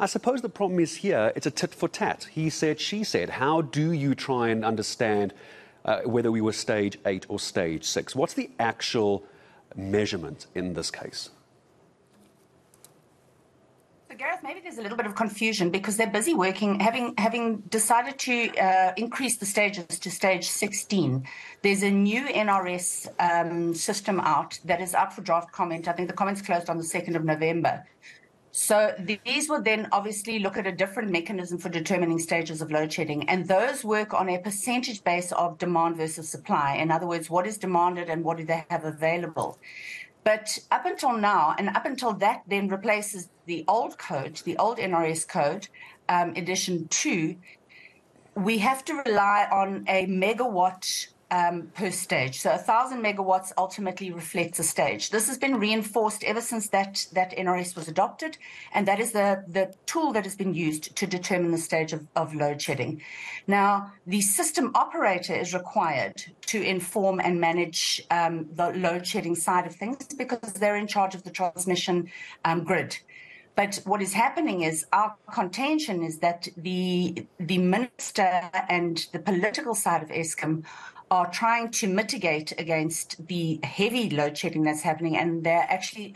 I suppose the problem is here, it's a tit for tat. He said, she said. How do you try and understand whether we were stage 8 or stage 6? What's the actual measurement in this case? So Gareth, maybe there's a little bit of confusion because they're busy working, having decided to increase the stages to stage 16. There's a new NRS system out that is out for draft comment. I think the comment's closed on the 2nd of November. So these will then obviously look at a different mechanism for determining stages of load shedding, and those work on a percentage base of demand versus supply. In other words, what is demanded and what do they have available? But up until now, and up until that then replaces the old code, the old NRS code, edition 2, we have to rely on a megawatt per stage. So 1,000 megawatts ultimately reflects a stage. This has been reinforced ever since that NRS was adopted, and that is the tool that has been used to determine the stage of load shedding. Now, the system operator is required to inform and manage the load shedding side of things because they're in charge of the transmission grid. But what is happening is our contention is that the minister and the political side of Eskom are trying to mitigate against the heavy load shedding that's happening, and they're actually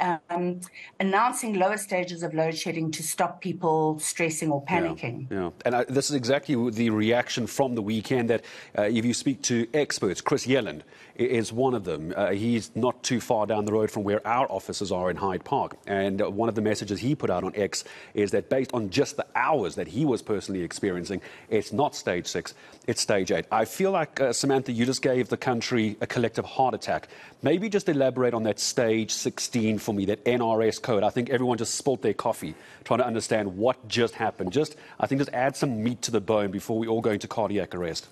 announcing lower stages of load shedding to stop people stressing or panicking. Yeah. And this is exactly the reaction from the weekend that if you speak to experts, Chris Yelland is one of them. He's not too far down the road from where our offices are in Hyde Park. And one of the messages he put out on X is that based on just the hours that he was personally experiencing, it's not stage 6, it's stage 8. I feel like, Samantha, you just gave the country a collective heart attack. Maybe just elaborate on that stage 16 for me, that NRS code. I think everyone just spilt their coffee trying to understand what just happened. I think just add some meat to the bone before we all go into cardiac arrest.